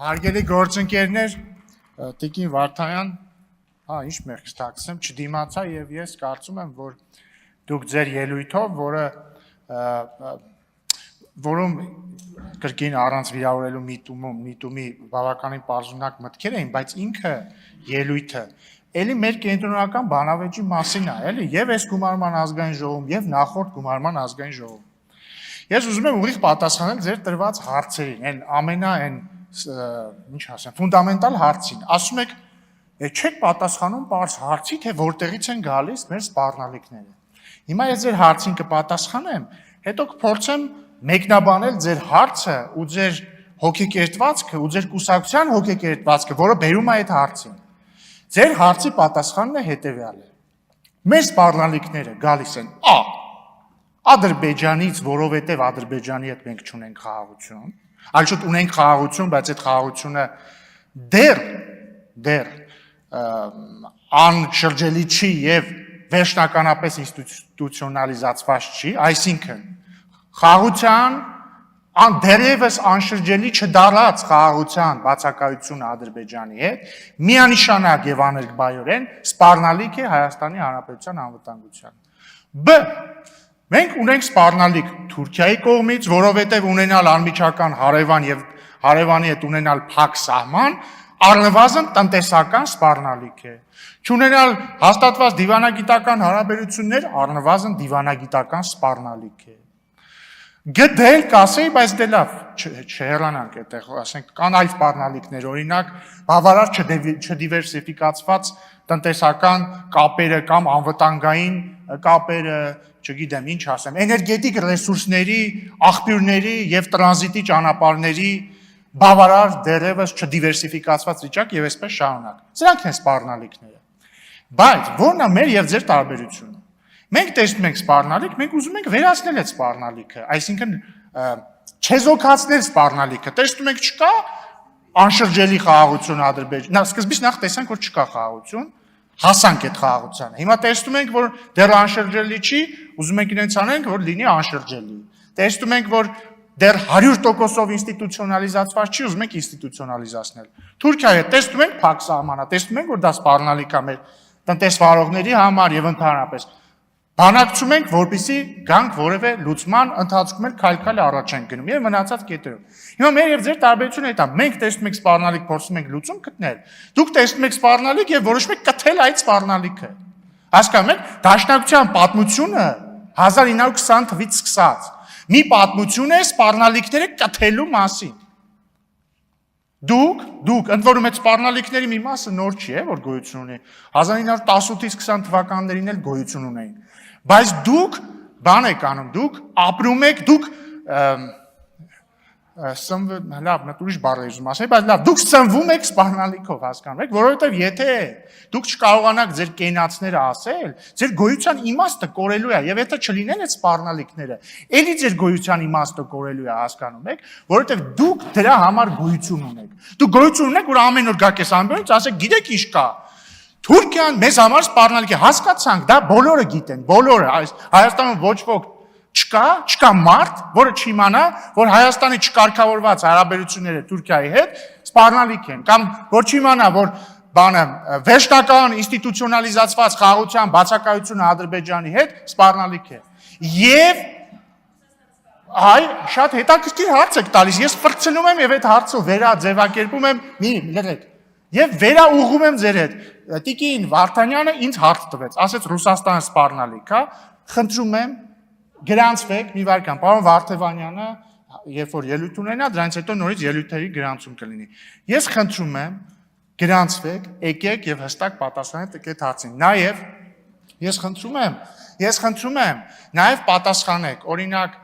Հարգելի գործընկերներ, Տիկին Վարդանյան, ինչ մեղք թաքցնեմ, չդիմացա եւ ես կարծում եմ, որ դուք ձեր ելույթով, որում կրկին առանց վիրավորելու միտումի բավականին պարզունակ մտքեր էին, բայց ինքը ելույթը էլի մեր կենտրոնական բանավեճի մասին է, էլի եւ այս գումարման ազգային ժողովում եւ նախորդ գումարման ազգային ժողովում։ Ես ուզում եմ ուղիղ պատասխանել ձեր տրված հարցերին, այն ինչ ասեմ, ֆունդամենտալ հարցին։ Ասում եք, չեք պատասխանում պարզ հարցի, թե որտեղից են գալիս մեր սպառնալիքները։ Հիմա ես ձեր հարցին կպատասխանեմ, հետո կփորձեմ մեկնաբանել ձեր հարցը ու ձեր հոգեկերտվածքը ու ձեր կուսակցության հոգեկերտվածքը, որը բերում է այդ հարցին։ Ձեր հարցի պատասխանն է հետևյալը։ Մեր սպառնալիքները գալիս են Ադրբեջանից, որովհետև Ադրբեջանի հետ մենք չունենք խաղաղություն, այլ շուտ ունենք խաղաղություն, բայց այդ խաղաղությունը դեռ անշրջելի չի եւ վերջնականապես ինստիտուցիոնալիզացված չի, այսինքն խաղաղության դեռևս անշրջելի չդառած խաղաղության բացակայությունը Ադրբեջանի հետ միանշանակ եւ աներկբայորեն սպառնալիք է Հայաստանի Հանրապետության անվտանգությանը։ Մենք ունենք սպառնալիք Թուրքիայի կողմից, որովհետև ունենալ անմիջական հարևան եւ հարևանի հետ ունենալ փակ սահման, առնվազն տնտեսական սպառնալիք է։ Չունենալ հաստատված դիվանագիտական հարաբերություններ, առնվազն դիվանագիտական սպառնալիք է։ Գտել կասեի, բայց դե լավ, չհեռանանք այդտեղ, ասենք, կան այլ սպառնալիքներ, օրինակ, բավարար չդիվերսիֆիկացված տնտեսական կապերը կամ անվտանգային կապերը, չգիտեմ, ինչ ասեմ, էներգետիկ ռեսուրսների, աղբյուրների եւ տրանզիտի ճանապարհների բավարար դեռևս չդիվերսիֆիկացված վիճակ եւ այսպես շարունակ։ Սրանք են սպառնալիքները։ Բայց ո՞րն է մեր եւ ձեր տարբերությունը։ Մենք տեսնում ենք սպառնալիք, մենք ուզում ենք վերացնել այդ սպառնալիքը, այսինքն չեզոքացնել սպառնալիքը։ Տեսնում ենք չկա անշրջելի խաղաղություն Ադրբեջանում։ Սկզբից նախ տեսանք, որ չկա խաղաղություն, հասանք այդ խաղաղությանը։ Հիմա տեսնում ենք, որ դեռ անշրջելի չի, ուզում ենք իրենց անենք, որ լինի անշրջելի։ Տեսնում ենք, որ դեռ 100%-ով ինստիտուցիոնալիզացված չի, ուզում ենք ինստիտուցիոնալիզացնել։ Թուրքիայի հետ տեսնում ենք փակ սահմանա, տեսնում ենք, որ դա սպառնալիք է մեր տնտեսվարողների համար եւ ընդհանրապես։ Բանակցում ենք, որպեսզի գանք որևէ լուծման ընթացքում էլ քայլ-քայլ առաջ ենք գնում եւ մնացած կետերով։ Հիմա մեր եւ ձեր տարբերությունը այդ է։ Մենք տեսնում ենք սպառնալիք, փորձում ենք լուծում գտնել։ Դուք տեսնում եք սպառնալիք եւ որոշում եք կթել այդ սպառնալիքը։ Հասկանում եք, դաշնակցության պատմությունը 1920 թվականից սկսած մի պատմություն է սպառնալիքները կթելու մասին։ Դուք ընդ որում այդ սպառնալիքների մի մասը նոր չի, որ գոյություն ունի։ 1918-ից 20 թվականներին էլ գոյություն ունեին։ Բայց դուք բան եք անում, դուք ապրում եք, դուք լավ, ուրիշ բառ եմ ասել, բայց լավ, դուք սնվում եք սպառնալիքով, հասկանում եք, որովհետև եթե դուք չկարողանաք ձեր կենացները ասել, ձեր գոյության իմաստը կորելու է, եւ եթե չլինեն այդ սպառնալիքները, էլի ձեր գոյության իմաստը կորելու է, հասկանում եք, որովհետև դուք դրա համար գոյություն ունեք։ Դուք գոյություն ունեք, որ ամեն օր գաք ես ամբողջ, ասեք, գիտեք ինչ կա։ Թուրքիան մեզ համար սպառնալիք է, հասկացանք, դա բոլորը գիտեն, բոլորը, Հայաստանում ոչ ոք չկա մարդ, որը չիմանա, որ Հայաստանի չկարգավորված հարաբերությունները Թուրքիայի հետ սպառնալիք են, կամ որ չիմանա, որ վերջնական ինստիտուցիոնալիզացված խաղաղության բացակայությունը Ադրբեջանի հետ սպառնալիք է։ Եվ շատ հետաքրքիր հարց եք տալիս, ես ֆրցնում եմ եւ այդ հարցը վերաձևակերպում եմ, լրեք, եւ վերաուղղում եմ ձեր հետ։ Տիկին Վարդանյանը ինձ հարց տվեց, ասեց Ռուսաստանը սպառնալիք է, խնդրում եմ գրանցվեք, մի վարքան, պարոն Վարդևանյանը, երբ որ ելույթ ունենա, դրանից հետո նորից ելույթերի գրանցում կլինի։ Ես խնդրում եմ, գրանցվեք, եկեք եւ հստակ պատասխանեք այդ հարցին։ Նաեւ ես խնդրում եմ, նաեւ պատասխանեք, օրինակ,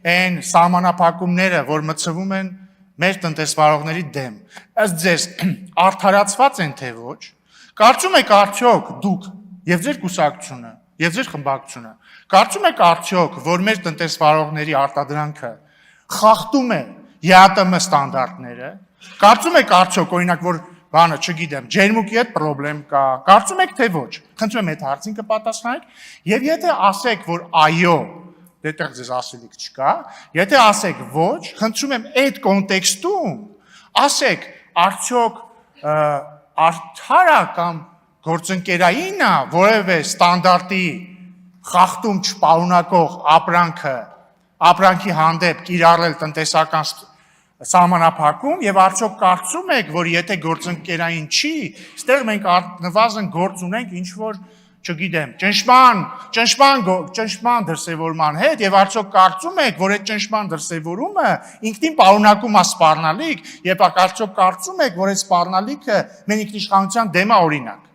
այն սահմանափակումները, որ մտցվում են մեր տնտեսվարողների դեմ, ըստ ձեզ արդարացված են թե ոչ։ Կարծում եք արդյոք դուք եւ ձեր կուսակցությունը եւ ձեր խմբակցությունը կարծում եք արդյոք, որ մեր տնտեսվարողների արտադրանքը խախտում է ԵԱՏՄ ստանդարտները։ Կարծում եք արդյոք, օրինակ, որ բանը, չգիտեմ, ջերմուկի հետ խնդրեմ կա։ Կարծում եք թե ոչ։ Խնդրում եմ այդ հարցին կպատասխանեք եւ եթե ասեք, որ այո, դետեղ ձեզ ասելիք չկա, եթե ասեք ոչ, խնդրում եմ այդ կոնտեքստում ասեք, արդյոք արդարը կամ գործընկերային է որևէ ստանդարտի խախտում չպարունակող ապրանքի հանդեպ կիրառել տնտեսական սահմանափակում եւ արդյոք կարծում եք, որ եթե գործընկերային չի, այստեղ մենք նվազն գործ ունենք ինչ որ, չգիտեմ, ճնշման դրսևորման հետ եւ արդյոք կարծում եք, որ այդ ճնշման դրսևորումը ինքնին պարունակում է սպառնալիք եւ արդյոք կարծում եք, որ այդ սպառնալիքը մեր ինքնիշխանության դեմ է օրինակ։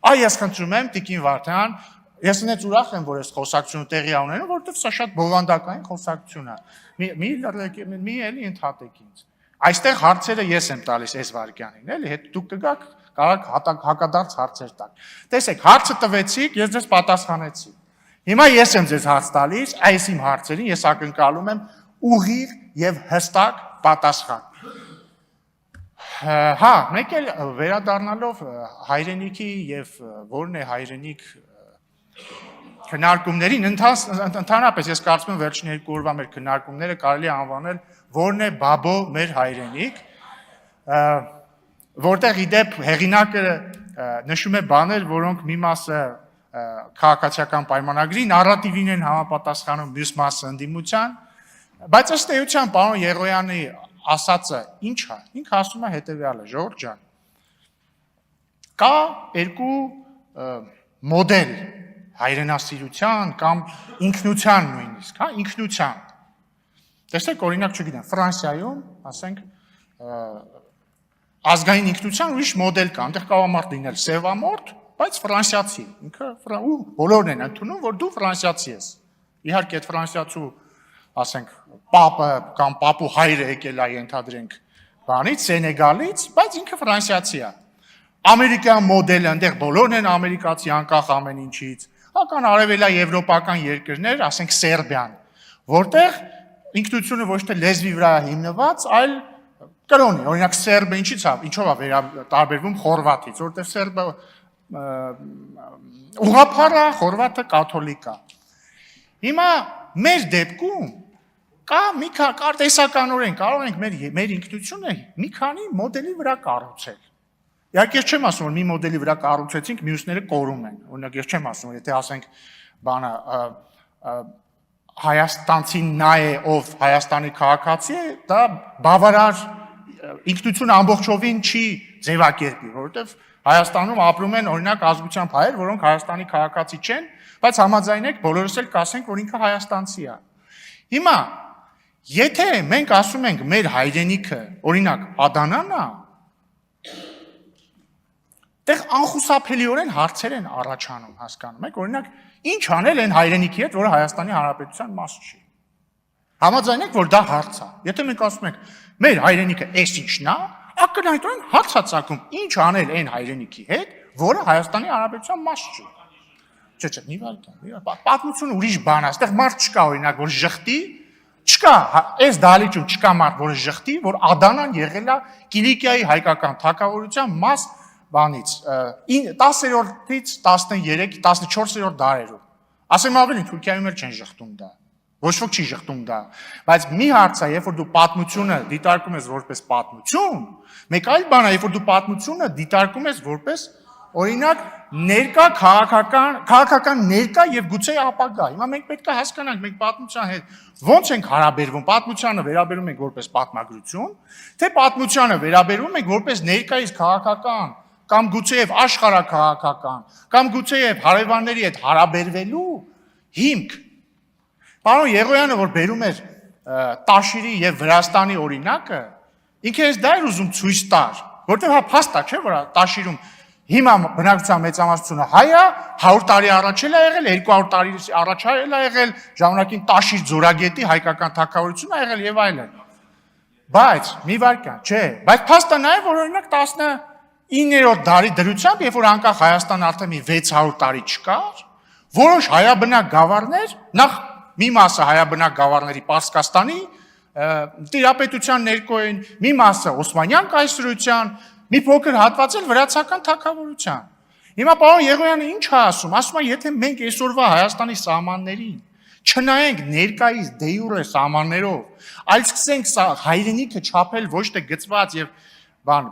Այ ես խնդրում եմ Տիկին Վարդան, ես ինձ ուրախ եմ, որ այս խոսակցությունը տեղի ունենում, որովհետև սա շատ բովանդակային խոսակցություն է։ Մի էլի ընդհատեք ինձ։ Այստեղ հարցերը ես եմ տալիս այս վարքյանին, էլի, հետ դուք կգաք, կարող հակադարձ հարցեր տալ։ Տեսեք, հարցը տվեցիք, ես ձեզ պատասխանեցի։ Հիմա ես եմ ձեզ հարց տալիս, այս իմ հարցերին ես ակնկալում եմ ուղիղ եւ հստակ պատասխան։ Հա, մեկ էլ վերադառնալով հայրենիքի եւ որն է հայրենիք քննարկումներին ընդհանրապես ես կարծում եմ վերջին 2 օրվա մեր քննարկումները կարելի է անվանել որն է բաբո մեր հայրենիք, որտեղ իդեպ հեղինակը նշում է բաներ, որոնք մի մասը քաղաքացիական պայմանագրի նարատիվին են համապատասխանում, մյուս մասը ընդդիմության, բայց ըստ էության պարոն Եղոյանի ասածը ինչ է, ինքը ասում է հետևյալը, ժողովուրդ ջան, կա երկու մոդել հայրենասիրության կամ ինքնության նույնիսկ, հա, ինքնության։ Տեսեք, օրինակ, չգիտեմ, Ֆրանսիայում, ասենք, ազգային ինքնության ուրիշ մոդել կա, այնտեղ կարող է մարդ լինել սևամորթ, բայց ֆրանսիացի, ինքը բոլորն են ընդունում, որ դու ֆրանսիացի ես։ Իհարկե, այդ ֆրանսիացու, ասենք, պապը կամ պապու հայրը եկել է ենթադրենք բանից, Սենեգալից, բայց ինքը ֆրանսիացի է։ Ամերիկյան մոդելը, այնտեղ բոլորն են ամերիկացի, անկախ ամեն ինչից, կան արևելաեվրոպական երկրներ, ասենք Սերբիան, որտեղ ինքնությունը ոչ թե լեզվի վրա հիմնված, այլ կրոնի, օրինակ սերբը ինչով է տարբերվում խորվաթից, որտեղ սերբը ուղղափառ է, խորվաթը կաթոլիկ է։ Հիմա մեր դեպքում կա տեսականորեն կարող ենք մեր ինքնությունը մի քանի մոդելի վրա կառուցել։ Իհարկե ես չեմ ասում, որ մի մոդելի վրա կառուցեցինք, մյուսները կորում են։ Օրինակ ես չեմ ասում, որ եթե ասենք բանը հայաստանցին նա է, ով Հայաստանի քաղաքացի է, դա բավարար ինքնություն ամբողջովին չի ձևակերպի, որովհետև Հայաստանում ապրում են օրինակ ազգությամբ հայեր, որոնք Հայաստանի քաղաքացի չեն, բայց համաձայն եք բոլորս էլ կասենք, որ ինքը հայաստանցի է։ Հիմա եթե մենք ասում ենք մեր հայրենիքը, օրինակ Ադանան է, այդտեղ անխուսափելիորեն հարցեր են առաջանում, հասկանում եք, օրինակ ինչ անել այն հայրենիքի հետ, որը Հայաստանի Հանրապետության մաս չի։ Համաձայն եք, որ դա հարց է։ Եթե մենք ասում ենք մեր հայրենիքը էս ինչն է, ակնհայտորեն հարց է ծագում, ինչ անել այն հայրենիքի հետ, որը Հայաստանի Հանրապետության մաս չի։ Չէ, մի վարքան, պատմությունը ուրիշ բան է, այստեղ մարդ չկա օրինակ, որ ժխտի, չկա, այս դահլիճում չկա մարդ, որ ժխտի, որ Ադանան եղել է Կիլիկիայի հայկական թագավորության մաս բանից 10-րդից 13-14-րդ դարերում։ Ասեմ ավելին, Թուրքիայում էլ չեն ժխտում դա։ Ոչ ոք չի ժխտում դա, բայց մի հարց է, երբ որ դու պատմությունը դիտարկում ես որպես պատմություն, մեկ այլ բան է, երբ որ դու պատմությունը դիտարկում ես որպես օրինակ ներկա քաղաքական ներկա եւ գուցե ապագա։ Հիմա մենք պետք է հասկանանք, մենք պատմության հետ ո՞նց ենք հարաբերվում, պատմությանը վերաբերում ենք որպես պատմագրություն, թե պատմությանը վերաբերում ենք որպես ներկայիս քաղաքական կամ գուցեև աշխարհաքաղաքական, կամ գուցեև հարևանների հետ հարաբերվելու հիմք։ Պարոն Եղոյանը, որ բերում էր Տաշիրի եւ Վրաստանի օրինակը, ինքը ես դա էր ուզում ցույց տար, որտեղ հա փաստ է, չէ՞, որ Տաշիրում հիմա բնակչության մեծամասնությունը հայ է, 100 տարի առաջ էլ է եղել, 200 տարի առաջ էլ է եղել, ժամանակին Տաշիր ձորագետի հայկական թագավորություն է եղել եւ այլն։ Բայց մի վարքան, չէ, բայց փաստը նա է, որ օրինակ 19-րդ դարի դրությամբ, երբ որ անկախ Հայաստան արդեն մի 600 տարի չկար, որոշ հայաբնակ գավառներ, նախ մի մասը հայաբնակ գավառների Պարսկաստանի տիրապետության ներքո են, մի մասը Օսմանյան կայսրության, մի փոքր հատված էլ վրացական թագավորության։ Հիմա պարոն Եղոյանը ինչ է ասում։ Ասում է, եթե մենք այսօրվա Հայաստանի սահմաններին Չնայենք ներկայիս դեյուրե սահմաններով, այլ սկսենք հայրենիքը չափել ոչ թե գծված եւ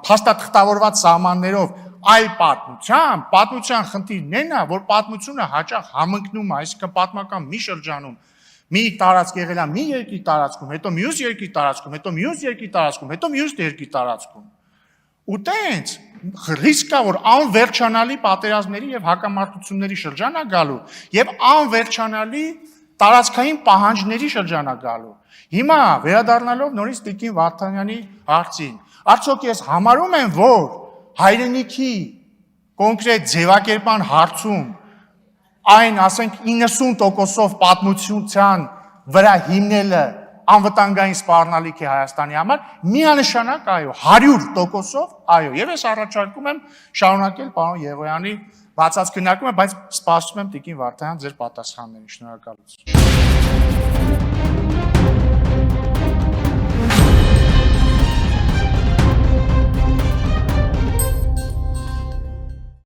փաստաթղթավորված սահմաններով, այլ պատմության խնդիրն է նա, որ պատմությունը հաճախ համընկնում է, այսինքն պատմական մի շրջանում մի տարածք եղել է մի երկրի տարածքում, հետո մյուս երկրի տարածքում, հետո մյուս երկրի տարածքում, հետո մյուս երկրի տարածքում։ Ու տենց ռիսկ կա, որ անվերջանալի պատերազմների եւ հակամարտությունների շրջան է գալու եւ անվերջանալի տարածքային պահանջների շրջան է գալու։ Հիմա վերադառնալով նորից Տիկին Վարդանյանի հարցին, արդյոք ես համարում եմ, որ հայրենիքի կոնկրետ ձևակերպման հարցում այն, ասենք 90%-ով պատմության վրա հիմնելը անվտանգային սպառնալիք է Հայաստանի համար, միանշանակ այո, 100%-ով այո, եւ ես առաջարկում եմ շարունակել պարոն Եղոյանի բացած քննարկումը, բայց սպասում եմ Տիկին Վարդանյան ձեր պատասխաններին, շնորհակալություն։